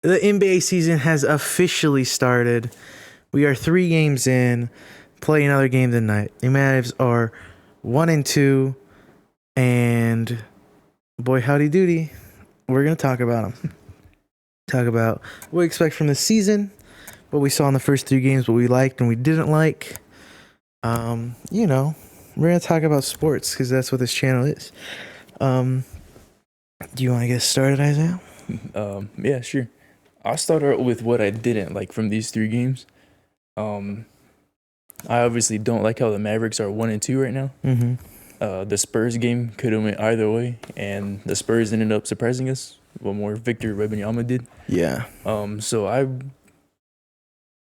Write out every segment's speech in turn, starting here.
The NBA season has officially started. We are 3 games in. Play another game tonight. The Mavs are 1-2, and boy, howdy doody, we're gonna talk about them. Talk about what we expect from the season, what we saw in the first 3 games, what we liked and we didn't like. We're gonna talk about sports because that's what this channel is. Do you want to get started, Isaiah? Yeah, sure. I'll start out with what I didn't like from these 3 games. I obviously don't like how the Mavericks are 1-2 right now. Mm-hmm. The Spurs game could have went either way, and the Spurs ended up surprising us. What more Victor Wembanyama did. Yeah. So I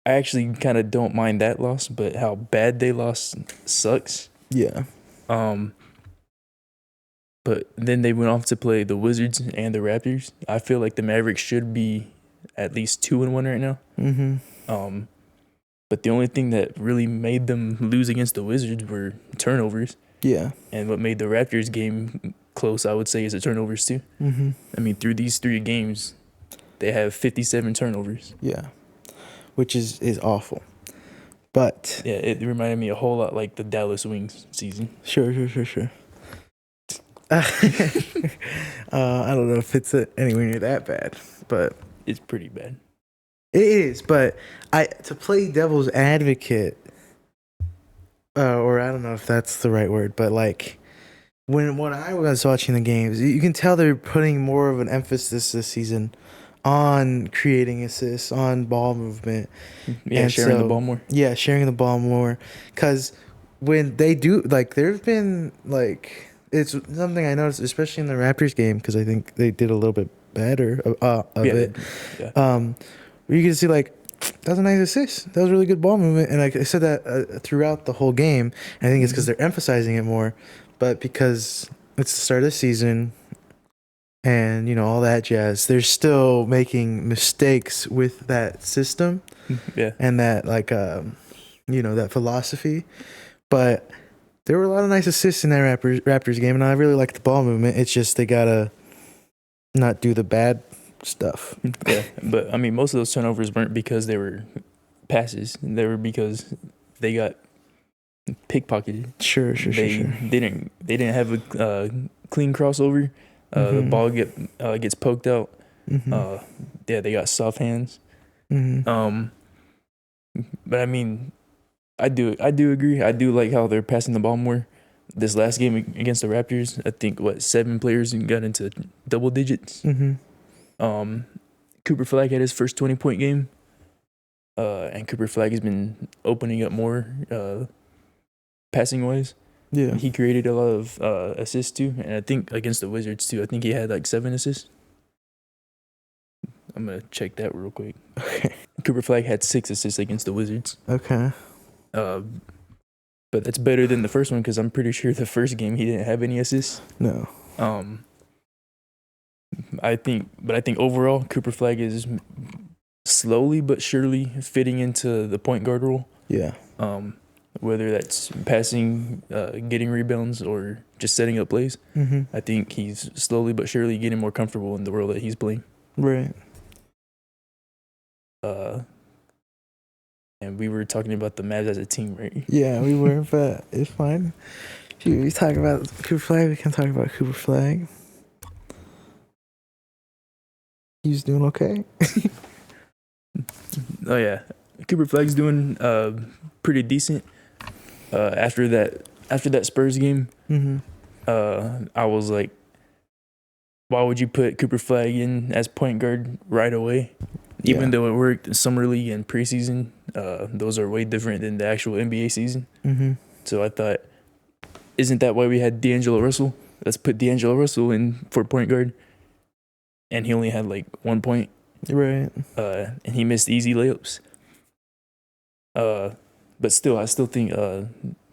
actually kind of don't mind that loss, but how bad they lost sucks. Yeah. But then they went off to play the Wizards and the Raptors. I feel like the Mavericks should be at least 2-1 right now. Mm-hmm. But the only thing that really made them lose against the Wizards were turnovers. Yeah. And what made the Raptors game close, I would say, is the turnovers too. Mm-hmm. I mean, through these 3 games, they have 57 turnovers. Yeah. Which is awful. But yeah, it reminded me a whole lot like the Dallas Wings season. Sure. I don't know if it's anywhere near that bad, but it's pretty bad. It is, but to play devil's advocate, or I don't know if that's the right word, but like when I was watching the games, you can tell they're putting more of an emphasis this season on creating assists, on ball movement. Yeah, and sharing the ball more. Yeah, sharing the ball more. Because when they do, like, there's been, like, it's something I noticed, especially in the Raptors game, because I think they did a little bit better of it. Yeah. You can see, like, that was a nice assist. That was really good ball movement. And like I said that throughout the whole game. And I think it's because they're emphasizing it more. But because it's the start of the season and, all that jazz, they're still making mistakes with that system. Yeah. And that, like, that philosophy. But there were a lot of nice assists in that Raptors game. And I really like the ball movement. It's just they got to not do the bad stuff. Yeah, but I mean, most of those turnovers weren't because they were passes. They were because they got pickpocketed. Sure. They didn't have a clean crossover. The ball gets poked out. Mm-hmm. They got soft hands. Mm-hmm. But I mean, I do agree. I do like how they're passing the ball more. This last game against the Raptors, I think 7 players got into double digits. Mm-hmm. Cooper Flag had his first 20-point game, and Cooper Flag has been opening up more passing wise. Yeah, he created a lot of assists too, and I think against the Wizards too. I think he had like 7 assists. I'm gonna check that real quick. Okay. Cooper Flag had 6 assists against the Wizards. Okay. But that's better than the first one because I'm pretty sure the first game he didn't have any assists. No. I think overall Cooper Flag is slowly but surely fitting into the point guard role. Yeah. Whether that's passing, getting rebounds, or just setting up plays. Mm-hmm. I think he's slowly but surely getting more comfortable in the role that he's playing. Right. And we were talking about the Mavs as a team, right? Yeah, we were, but it's fine. If we talk about Cooper Flag, we can talk about Cooper Flag. He's doing okay. Oh yeah, Cooper Flag's doing pretty decent. After that Spurs game, I was like, why would you put Cooper Flag in as point guard right away? Even though it worked in summer league and preseason, those are way different than the actual NBA season. Mm-hmm. So I thought, isn't that why we had D'Angelo Russell? Let's put D'Angelo Russell in for point guard. And he only had like 1 point. Right. And he missed easy layups. But still, I still think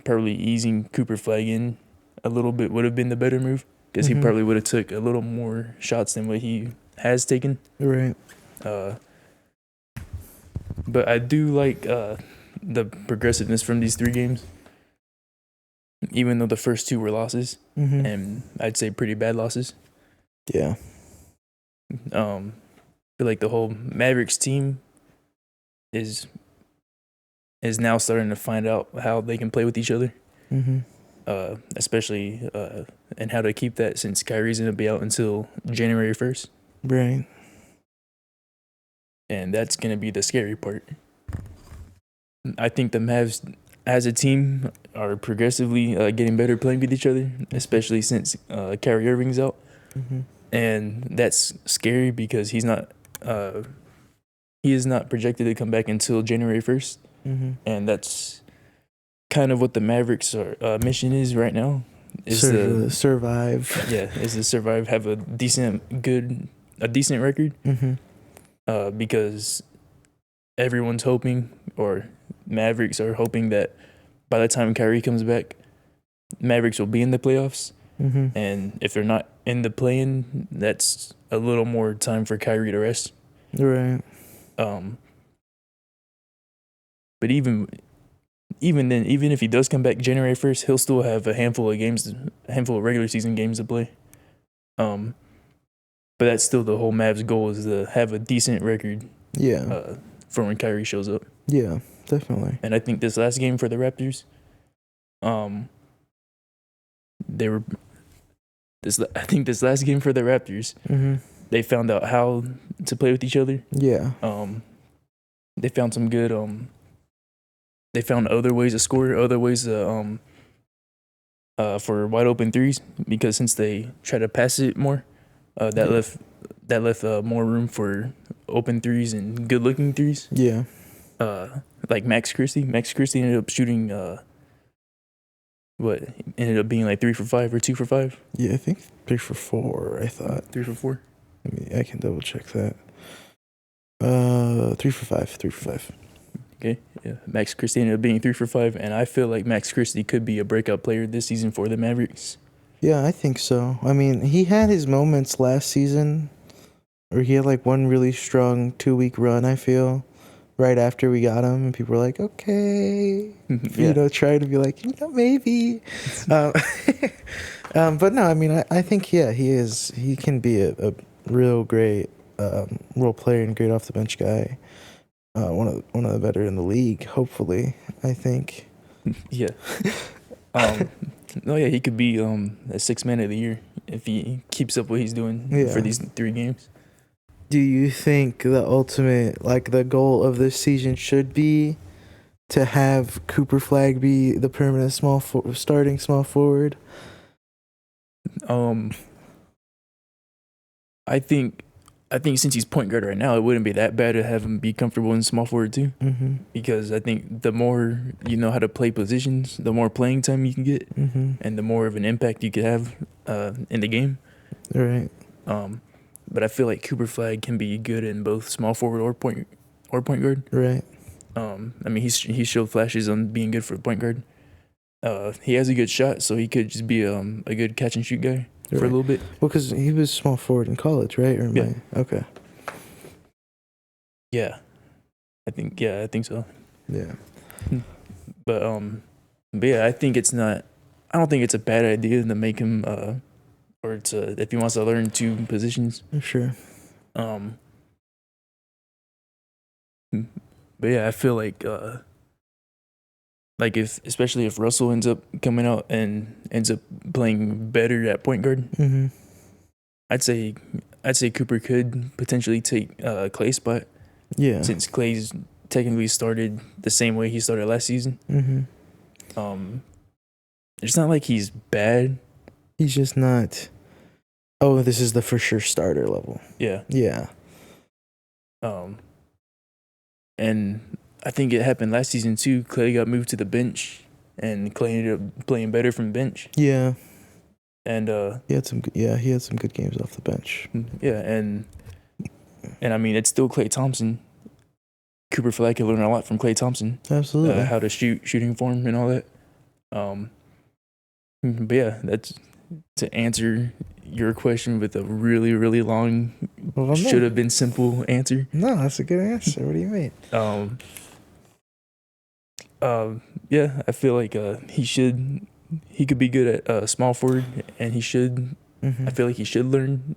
probably easing Cooper Flag in a little bit would have been the better move because he probably would have took a little more shots than what he has taken. Right. But I do like the progressiveness from these 3 games, even though the first 2 were losses, and I'd say pretty bad losses. Yeah. feel like the whole Mavericks team is now starting to find out how they can play with each other. Mm-hmm. Especially and how to keep that since Kyrie's gonna be out until January 1st. Right. And that's gonna be the scary part. I think the Mavs as a team are progressively getting better playing with each other, especially since Kyrie Irving's out. Mm-hmm. And that's scary because he is not projected to come back until January 1st. Mm-hmm. And that's kind of what the Mavericks mission is right now. Is survive. Yeah, is to survive, have a decent record. Mm-hmm. Because everyone's hoping, or Mavericks are hoping, that by the time Kyrie comes back, Mavericks will be in the playoffs. Mm-hmm. And if they're not in the play-in, that's a little more time for Kyrie to rest. Right. But even then, even if he does come back January 1st, he'll still have a handful of regular season games to play. But that's still the whole Mavs goal, is to have a decent record. Yeah. For when Kyrie shows up. Yeah, definitely. And I think this last game for the Raptors, this last game for the Raptors, mm-hmm. they found out how to play with each other. Yeah. They found some good. They found other ways to score, other ways to for wide open threes, because since they try to pass it more, that left more room for open threes and good looking threes. Yeah. Like Max Christie. Max Christie ended up shooting ended up being like 3 for 5 or 2 for 5. Yeah, I think 3 for 4. I thought 3 for 4. I can double check that. 3 for 5. 3 for 5. Okay, yeah. Max Christie ended up being 3 for 5, and I feel like Max Christie could be a breakout player this season for the Mavericks. Yeah, I think so. I mean, he had his moments last season, or he had like one really strong 2-week run, I feel, right after we got him, and people were like, okay, yeah. Trying to be like, maybe. But no, I mean, I think, he can be a real great role player and great off the bench guy. One of the better in the league, hopefully, I think. Yeah. He could be a sixth man of the year if he keeps up what he's doing for these 3 games. Do you think the ultimate, like the goal of this season should be to have Cooper Flag be the permanent starting small forward? I think since he's point guard right now, it wouldn't be that bad to have him be comfortable in small forward too. Mm-hmm. Because I think the more you know how to play positions, the more playing time you can get, and the more of an impact you could have in the game. Right. But I feel like Cooper Flag can be good in both small forward or point guard. Right. I mean, he showed flashes on being good for point guard. He has a good shot, so he could just be a good catch and shoot guy for a little bit. Well, because he was small forward in college, right? Okay. Yeah, I think so. Yeah. But yeah, I think it's not. I don't think it's a bad idea to make him if he wants to learn 2 positions. Sure. But yeah, I feel like especially if Russell ends up coming out and ends up playing better at point guard, I'd say Cooper could potentially take Clay's spot. Yeah. Since Clay's technically started the same way he started last season. It's not like he's bad. He's just not. Oh, this is the for sure starter level. Yeah. Yeah. And I think it happened last season too. Clay got moved to the bench, and Clay ended up playing better from the bench. Yeah. And he had some good games off the bench. Yeah, and I mean, it's still Klay Thompson. Cooper Flag can learn a lot from Klay Thompson. Absolutely. How to shooting form and all that. But yeah, that's to answer your question with a really, really long, should have been simple answer. No, that's a good answer. What do you mean? Yeah, I feel like he could be good at small forward, and he should. I feel like he should learn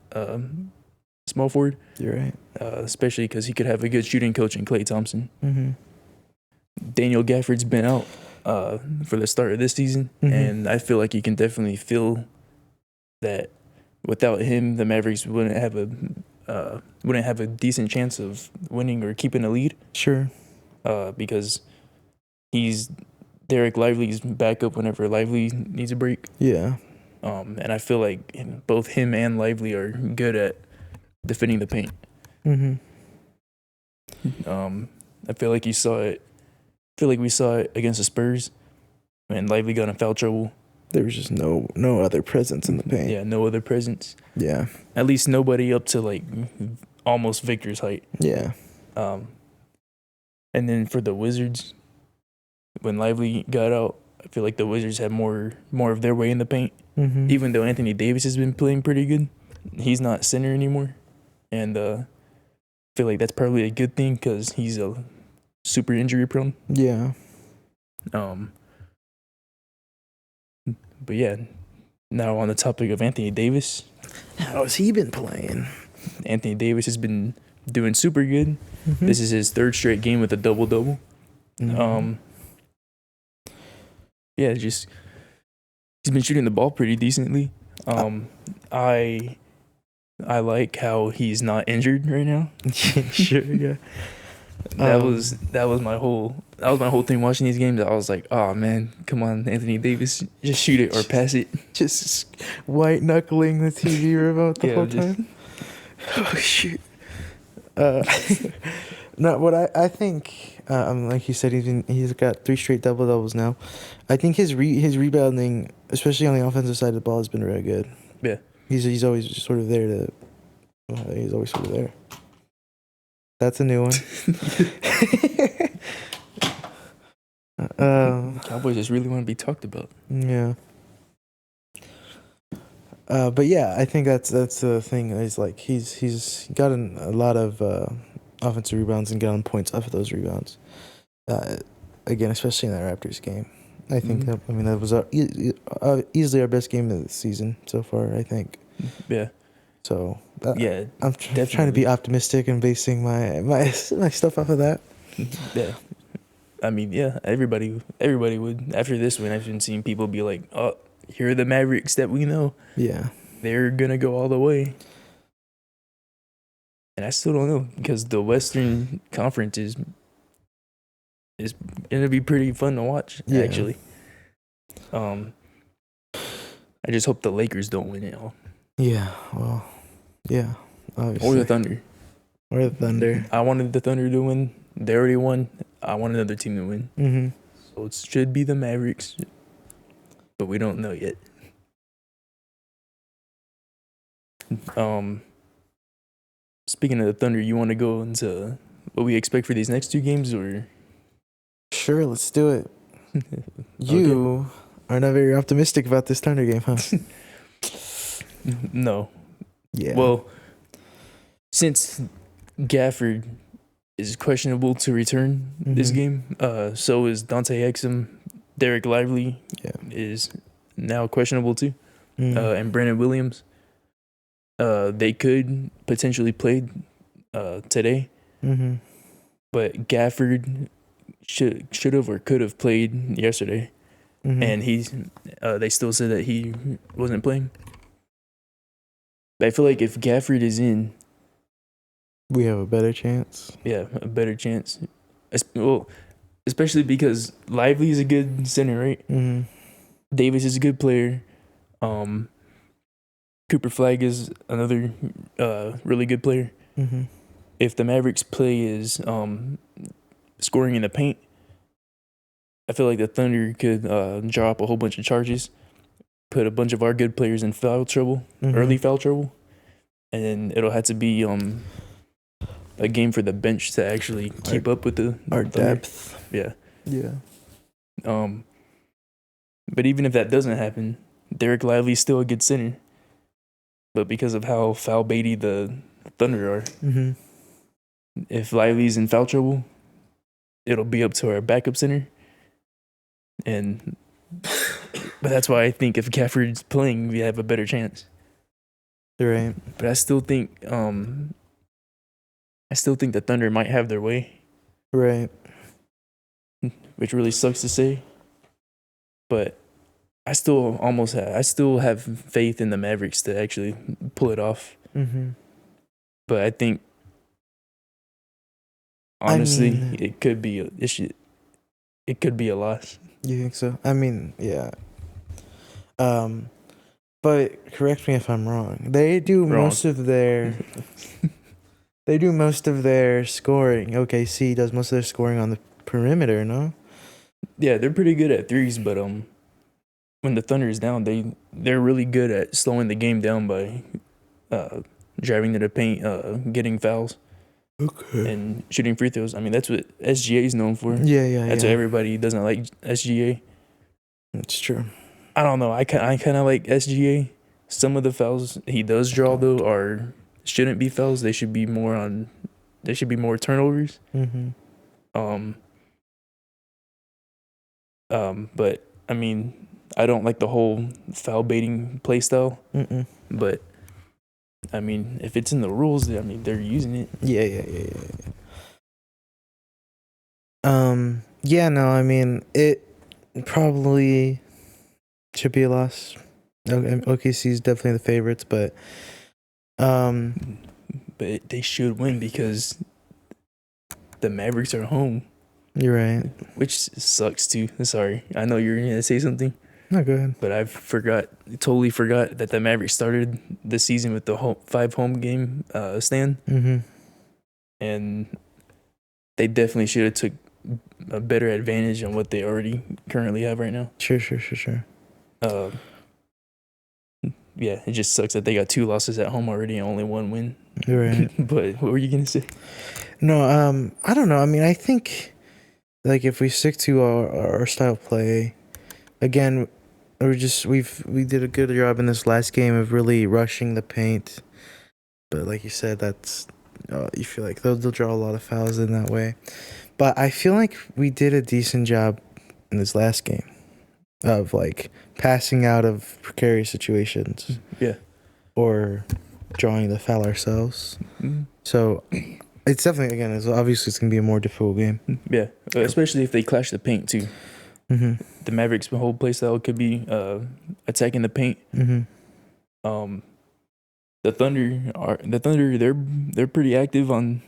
small forward. You're right. Especially because he could have a good shooting coach in Klay Thompson. Mm-hmm. Daniel Gafford's been out for the start of this season, and I feel like you can definitely feel that without him, the Mavericks wouldn't have a decent chance of winning or keeping a lead. Sure. Because he's Derek Lively's backup whenever Lively needs a break. Yeah. And I feel like both him and Lively are good at defending the paint. Mm-hmm. I feel like we saw it against the Spurs when Lively got in foul trouble. There was just no other presence in the paint. Yeah, no other presence. Yeah. At least nobody up to like almost Victor's height. Yeah. And then for the Wizards, when Lively got out, I feel like the Wizards had more of their way in the paint. Mm-hmm. Even though Anthony Davis has been playing pretty good, he's not center anymore. And I feel like that's probably a good thing because he's a super injury prone. Yeah. But yeah, now on the topic of Anthony Davis. How has he been playing? Anthony Davis has been doing super good. Mm-hmm. This is his third straight game with a double-double. Mm-hmm. Yeah, just he's been shooting the ball pretty decently. I like how he's not injured right now. Sure, yeah. That was my whole thing watching these games. I was like, oh man, come on, Anthony Davis, just shoot it or pass it. Just white knuckling the TV remote the whole just- time. Oh shoot. No, what I think, like you said, he's got 3 straight double doubles now. I think his rebounding, especially on the offensive side of the ball, has been really good. Yeah, He's always just sort of there to. He's always sort of there. That's a new one. Cowboys just really want to be talked about. Yeah. But yeah, I think that's the thing. Is like he's gotten a lot of offensive rebounds and gotten points off of those rebounds. Again, especially in that Raptors game. I think that was easily our best game of the season so far. I think. Yeah. So Yeah, I'm trying to be optimistic and basing my stuff off of that. yeah. I mean, yeah, everybody would. After this win, I've been seeing people be like, oh, here are the Mavericks that we know. Yeah. They're going to go all the way. And I still don't know because the Western Conference is going to be pretty fun to watch, actually. I just hope the Lakers don't win it all. Yeah, well, yeah, obviously. Or the Thunder. Or the Thunder. I wanted the Thunder to win. They already won. I want another team to win. Mm-hmm. So it should be the Mavericks. But we don't know yet. Speaking of the Thunder, you want to go into what we expect for these next 2 games, or? Sure, let's do it. You are not very optimistic about this Thunder game, huh? No. Yeah. Well, since Gafford is questionable to return this game, so is Dante Exum. Derek Lively is now questionable too, and Brandon Williams. They could potentially play today, but Gafford should have or could have played yesterday, and they still said that he wasn't playing. But I feel like if Gafford is in, we have a better chance. Yeah, a better chance. Well, especially because Lively is a good center, right? Mm-hmm. Davis is a good player. Cooper Flag is another really good player. Mm-hmm. If the Mavericks play is scoring in the paint, I feel like the Thunder could draw up a whole bunch of charges, put a bunch of our good players in foul trouble, early foul trouble, and then it'll have to be a game for the bench to actually keep up with our Thunder. depth. Yeah. Yeah. But even if that doesn't happen, Derek Lively's still a good center. But because of how foul baity the Thunder are, if Lively's in foul trouble, it'll be up to our backup center. But that's why I think if Gafford's playing, we have a better chance. Right. But I still think the Thunder might have their way, Right. which really sucks to say. But I still have faith in the Mavericks to actually pull it off. Mm-hmm. But I think honestly, it could be a loss. You think so? I mean, yeah. But correct me if I'm wrong. They do most of their scoring. OKC does most of their scoring on the perimeter, no? Yeah, they're pretty good at threes, but when the Thunder is down, they're really good at slowing the game down by driving to the paint, getting fouls, and shooting free throws. I mean, that's what SGA is known for. Yeah. That's why everybody doesn't like SGA. It's true. I don't know. I kind of like SGA. Some of the fouls he does draw though shouldn't be fouls. They should be more turnovers. Mm-hmm. But I mean, I don't like the whole foul baiting play style. Mm-mm. But I mean, if it's in the rules, I mean, they're using it. Yeah. Yeah, no, I mean, it probably should be a loss. OKC is definitely the favorites, but they should win because the Mavericks are home. You're right. Which sucks too. Sorry, I know you're gonna say something. No, go ahead. But I totally forgot that the Mavericks started the season with the 5 home game stand. Mm-hmm. And they definitely should have took a better advantage on what they already currently have right now. Sure. Yeah, it just sucks that they got 2 losses at home already and only 1 win. You're right. But what were you gonna say? No, I don't know. I mean, I think like if we stick to our style of play, again, we did a good job in this last game of really rushing the paint. But like you said, that's you feel like they'll draw a lot of fouls in that way. But I feel like we did a decent job in this last game of like passing out of precarious situations. Yeah. Or drawing the foul ourselves. Mm-hmm. So it's definitely, again, it's going to be a more difficult game. Yeah, especially if they clash the paint too. Mm-hmm. The Mavericks' whole play style could be attacking the paint. Mm-hmm. The Thunder they're pretty active on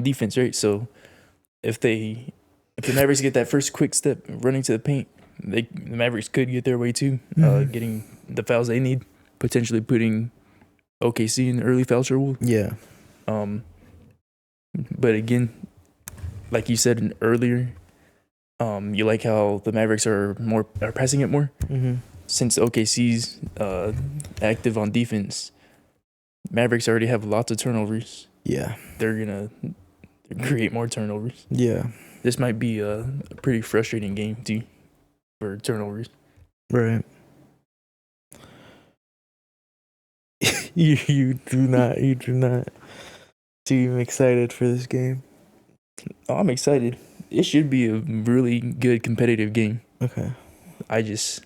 defense, right? So if the Mavericks get that first quick step running to the paint, the Mavericks could get their way too, getting the fouls they need, potentially putting OKC in the early foul trouble. Yeah. But again, like you said earlier, you like how the Mavericks are passing it more. Mm-hmm. Since OKC's active on defense, Mavericks already have lots of turnovers. Yeah. They're gonna create more turnovers. Yeah. This might be a pretty frustrating game too for turnovers. Right. You do not seem excited for this game. Oh, I'm excited. It should be a really good competitive game. Okay. I just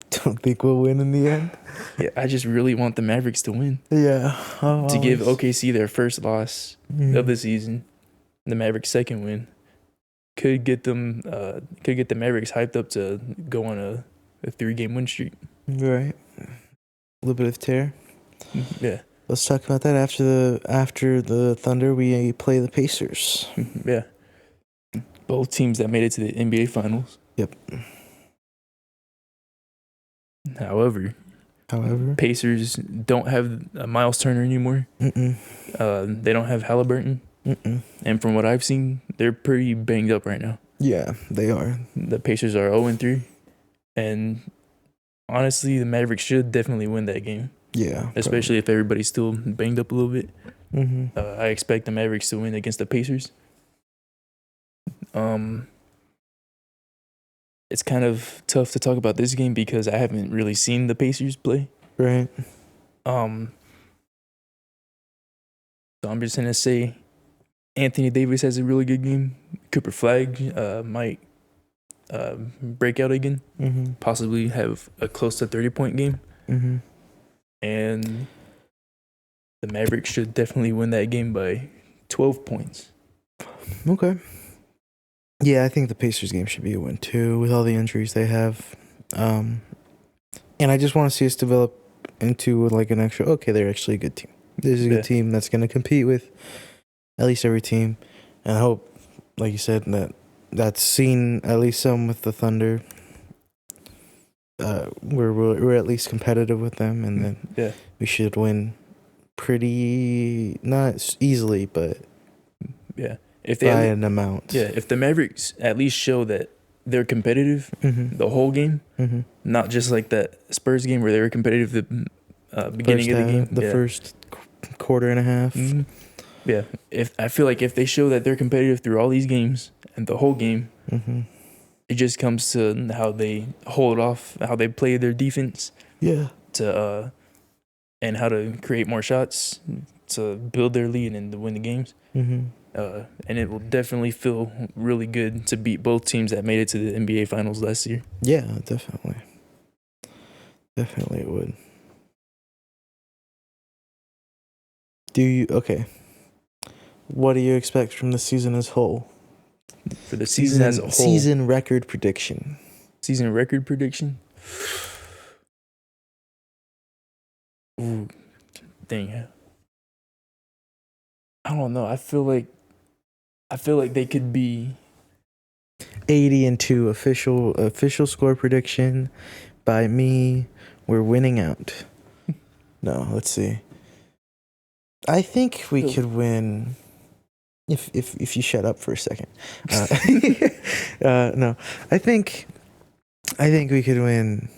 don't think we'll win in the end. Yeah, I just really want the Mavericks to win. Yeah. To give OKC their first loss of the season, the Mavericks' second win, could get the Mavericks hyped up to go on a 3-game win streak. Right. A little bit of tear. Yeah. Let's talk about that after the Thunder. We play the Pacers. Yeah. Both teams that made it to the NBA Finals. Yep. However, Pacers don't have Miles Turner anymore. They don't have Halliburton. And from what I've seen, they're pretty banged up right now. Yeah, they are. The Pacers are 0-3. And honestly, the Mavericks should definitely win that game. Yeah. Especially if everybody's still banged up a little bit. Mm-hmm. I expect the Mavericks to win against the Pacers. It's kind of tough to talk about this game because I haven't really seen the Pacers play. Right. So I'm just gonna say Anthony Davis has a really good game. Cooper Flag might break out again. Possibly have a close to 30-point game. And the Mavericks should definitely win that game by 12 points. Okay. Yeah, I think the Pacers game should be a win too, with all the injuries they have. And I just want to see us develop into like an actual. Okay, they're actually a good team. This is a good team that's going to compete with at least every team, and I hope, like you said, that's seen at least some with the Thunder. We're at least competitive with them, and then we should win pretty not easily, but if they by an amount. If the Mavericks at least show that they're competitive the whole game, not just like that Spurs game where they were competitive the beginning of the game, the first quarter and a half. Yeah, I feel like if they show that they're competitive through all these games and the whole game, it just comes to how they hold off, how they play their defense. Yeah. And how to create more shots to build their lead and to win the games. And it will definitely feel really good to beat both teams that made it to the NBA Finals last year. Yeah, definitely. Definitely it would. What do you expect from the season as a whole? For the season as a whole? Season record prediction. Season record prediction? Ooh, dang. I don't know. I feel like they could be 80-2 official score prediction by me. We're winning out. No, let's see. I think we could win. If you shut up for a second. No, I think we could win.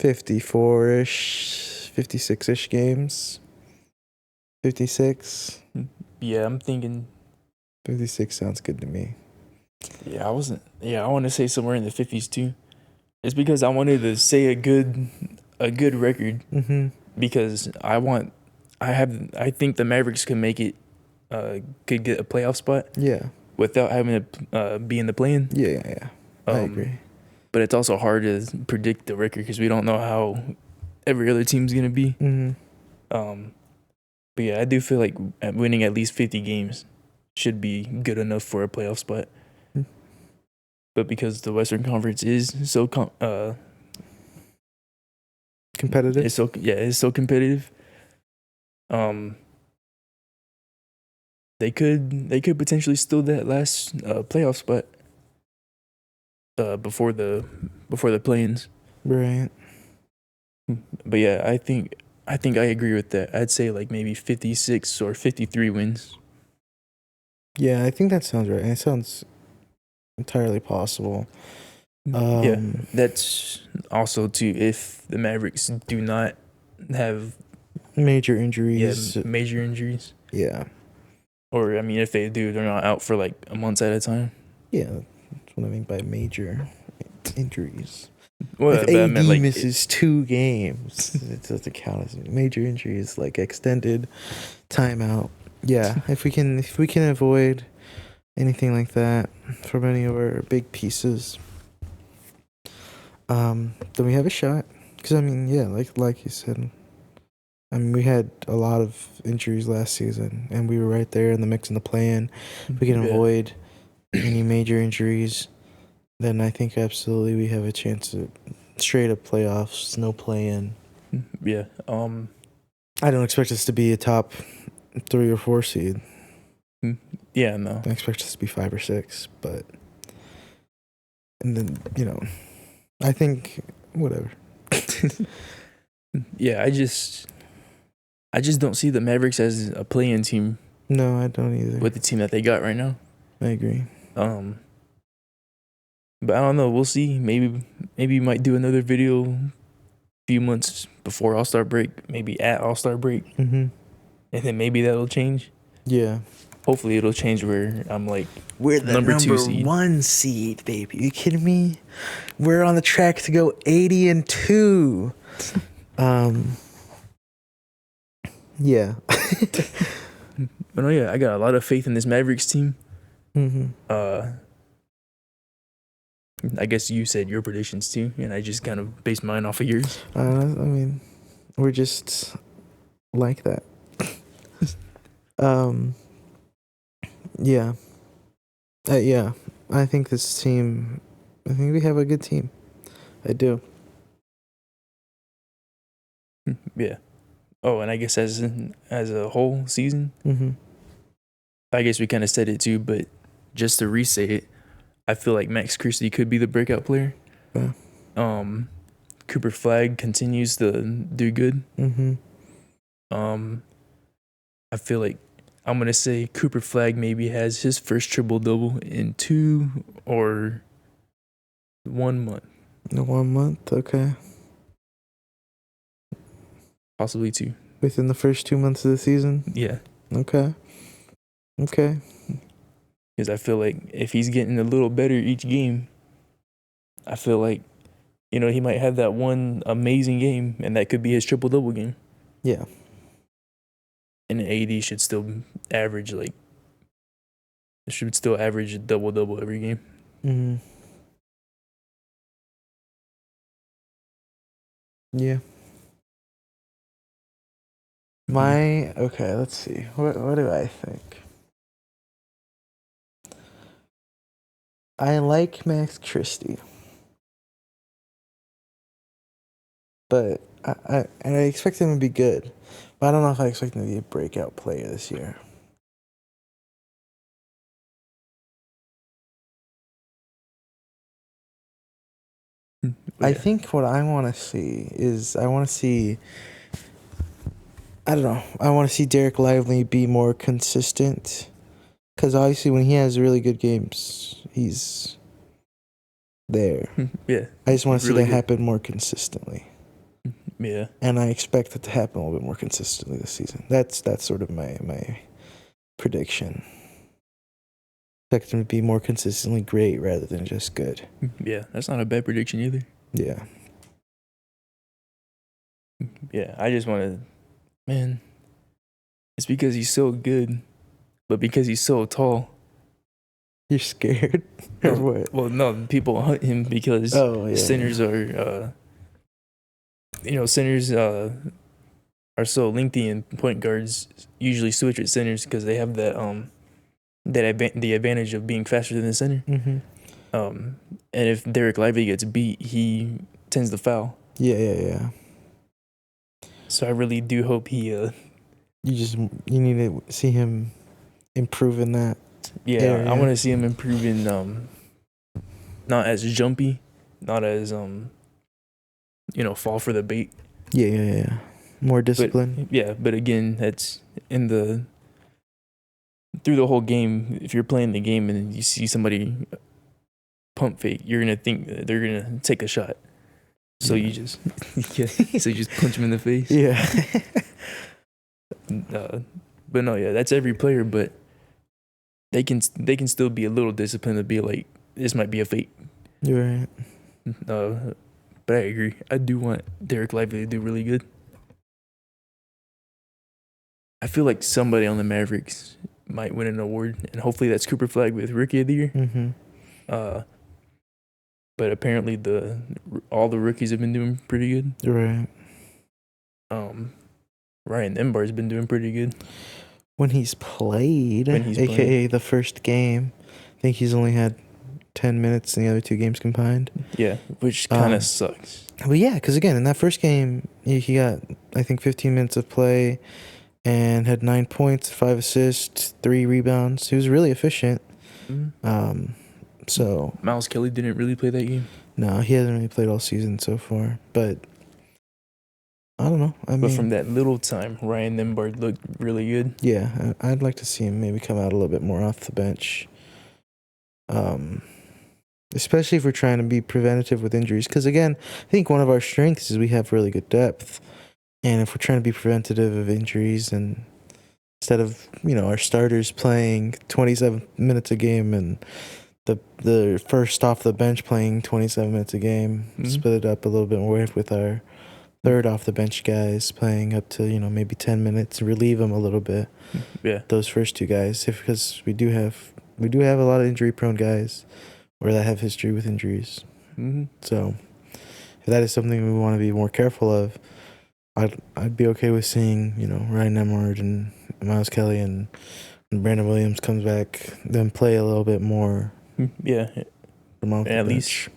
54-ish, 56-ish games. 56. Yeah, I'm thinking 56 sounds good to me. Yeah, I want to say somewhere in the 50s too. It's because I wanted to say a good record. Because I think the Mavericks could make it, could get a playoff spot. Yeah. Without having to be in the play-in. Yeah. I agree. But it's also hard to predict the record because we don't know how every other team's gonna be. But yeah, I do feel like winning at least 50 games should be good enough for a playoff spot. But because the Western Conference is so competitive, it's so competitive. They could potentially steal that last playoff spot before the play-ins. Right. But yeah, I think I agree with that. I'd say like maybe 56 or 53 wins. Yeah, I think that sounds right. It sounds entirely possible. Yeah, that's also too if the Mavericks do not have major injuries. Yeah, major injuries. Yeah. Or I mean, if they do, they're not out for like a month at a time. Yeah, that's what I mean by major injuries. Well, if AD misses 2 games, it doesn't count as major injuries, like extended timeout. Yeah, if we can avoid anything like that from any of our big pieces, then we have a shot. Because I mean, yeah, like you said, I mean, we had a lot of injuries last season, and we were right there in the mix in the play-in. If we can avoid any major injuries, then I think absolutely we have a chance at straight up playoffs, no play-in. Yeah. I don't expect us to be a top 3 or 4 seed. Yeah, no. I expect us to be 5 or 6, but and then I think whatever. Yeah, I just don't see the Mavericks as a play-in team. No, I don't either. With the team that they got right now. I agree. But I don't know. We'll see. Maybe we might do another video a few months before All-Star break. Maybe at All-Star break. And then maybe that'll change. Yeah. Hopefully it'll change where I'm like we're the number 2 seed. 1 seed, baby. Are you kidding me? We're on the track to go 80-2. Yeah. But no, yeah, I got a lot of faith in this Mavericks team. I guess you said your predictions too, and I just kind of based mine off of yours. I mean, we're just like that. um, yeah, yeah. I think this team. I think we have a good team. I do. Yeah. Oh, and I guess as a whole season, Mm-hmm. I guess we kind of said it too, but just to re-say it, I feel like Max Christie could be the breakout player. Yeah. Cooper Flag continues to do good. Mm-hmm. I feel like I'm gonna say Cooper Flag maybe has his first triple double in 2 or 1 month, In 1 month, okay. possibly 2. Within the first 2 months of the season, Yeah, okay. Okay. because I feel like if he's getting a little better each game, I feel like he might have that one amazing game, and that could be his triple double game. Yeah. And AD should still average a double double every game. Mm-hmm. Yeah. Okay, let's see. What do I think? I like Max Christie. But I expect him to be good. But I don't know if I expect him to be a breakout player this year. Yeah. I think what I want to see is I want to see Derek Lively be more consistent. Because obviously when he has really good games, he's there. Yeah. I just want to see really that good. happen more consistently. Yeah. And I expect it to happen a little bit more consistently this season. That's sort of my prediction. Expect him to be more consistently great rather than just good. Yeah, that's not a bad prediction either. Yeah. Yeah, I just want to, man, it's because he's so good, but because he's so tall. You're scared? Or what? Well, no, people hunt him because centers are, centers are so lengthy, and point guards usually switch at centers because they have that the advantage of being faster than the center. Mm-hmm. And if Derek Lively gets beat, he tends to foul. Yeah. So I really do hope he. You need to see him improve in that. Yeah, area. I want to see him improve in not as jumpy, not as fall for the bait. Yeah. More discipline. But again, that's through the whole game. If you're playing the game and you see somebody pump fake, you're gonna think that they're gonna take a shot. So you just so you just punch them in the face. Yeah. But no, that's every player. But they can still be a little disciplined to be like, this might be a fake. You're right. But I agree. I do want Derek Lively to do really good. I feel like somebody on the Mavericks might win an award, and hopefully that's Cooper Flag with Rookie of the Year. Mm-hmm. But apparently all the rookies have been doing pretty good. Right. Ryan Embar's been doing pretty good. When he's played, aka the first game, I think he's only had 10 minutes in the other 2 games combined. Yeah, which kind of sucks. But yeah, because again, in that first game, he got, I think, 15 minutes of play and had 9 points, 5 assists, 3 rebounds. He was really efficient. Mm-hmm. So Miles Kelly didn't really play that game. No, he hasn't really played all season so far. But I don't know. But from that little time, Ryan Embar looked really good. Yeah, I'd like to see him maybe come out a little bit more off the bench. Especially if we're trying to be preventative with injuries. Because again, I think one of our strengths is we have really good depth. And if we're trying to be preventative of injuries, and instead of, our starters playing 27 minutes a game and the first off the bench playing 27 minutes a game, split it up a little bit more with our third off the bench guys playing up to, maybe 10 minutes, relieve them a little bit. Yeah. Those first 2 guys, because we do have a lot of injury prone guys or that have history with injuries. Mm-hmm. So if that is something we want to be more careful of, I'd be okay with seeing, Ryan Nemhard and Miles Kelly and when Brandon Williams comes back, them play a little bit more. Yeah, From off and the at bench. least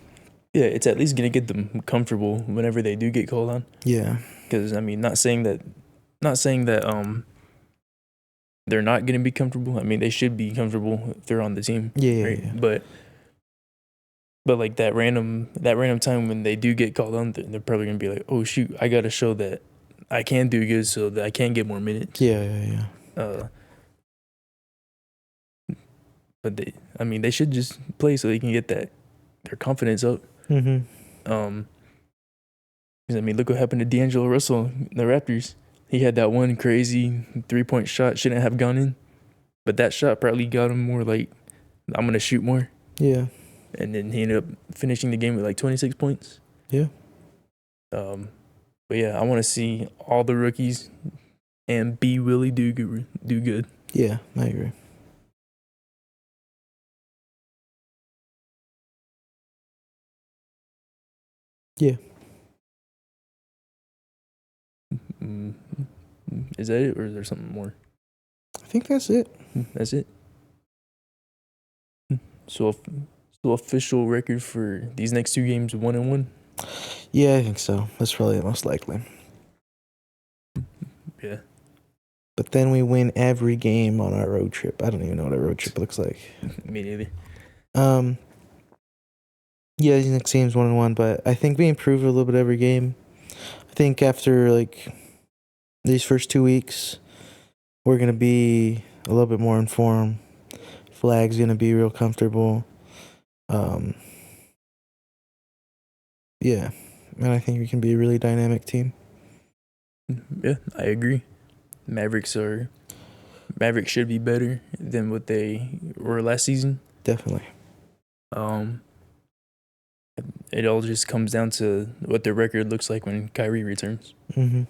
it's at least gonna get them comfortable whenever they do get called on. Yeah. Because I mean, not saying that they're not gonna be comfortable. I mean, they should be comfortable if they're on the team. Yeah, right? yeah. But like that random time when they do get called on, they're probably gonna be like, oh shoot, I gotta show that I can do good so that I can get more minutes. Yeah. But they should just play so they can get their confidence up. Mm-hmm. 'Cause I mean, look what happened to D'Angelo Russell in the Raptors. He had that one crazy 3-point shot, shouldn't have gone in, but that shot probably got him more like, I'm gonna shoot more. Yeah. And then he ended up finishing the game with like 26 points. Yeah. But yeah, I want to see all the rookies and B Willie do good. Yeah, I agree. Yeah. Is that it, or is there something more? I think that's it. That's it. So official record for these next two games, 1-1. Yeah, I think so. That's probably the most likely. Yeah. But then we win every game on our road trip. I don't even know what a road trip looks like. Me neither. Yeah, these next game's 1-1, but I think we improve a little bit every game. I think after like these first 2 weeks, we're gonna be a little bit more in form. Flag's gonna be real comfortable. Yeah, and I think we can be a really dynamic team. Yeah, I agree. Mavericks should be better than what they were last season. Definitely. It all just comes down to what their record looks like when Kyrie returns. Mm-hmm.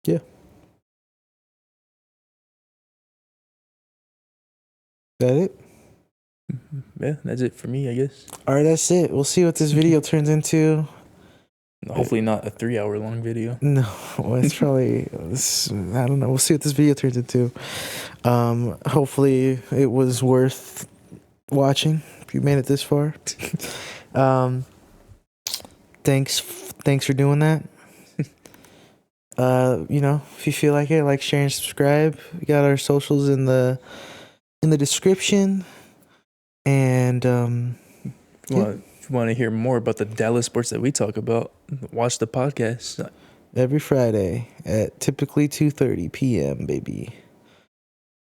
Yeah. That it? Yeah, that's it for me, I guess. All right, that's it. We'll see what this video turns into. Hopefully not a 3-hour long video. No, well, it's probably, I don't know. We'll see what this video turns into. Hopefully it was worth watching if you made it this far. Thanks for doing that. If you feel like it, like, share, and subscribe. We got our socials in the description. And If you want to hear more about the Dallas sports that we talk about, watch the podcast every Friday at typically 2:30 p.m. baby.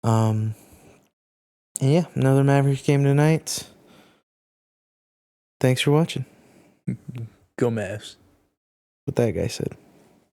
And yeah, another Mavericks game tonight. Thanks for watching. Go Mavs. What that guy said.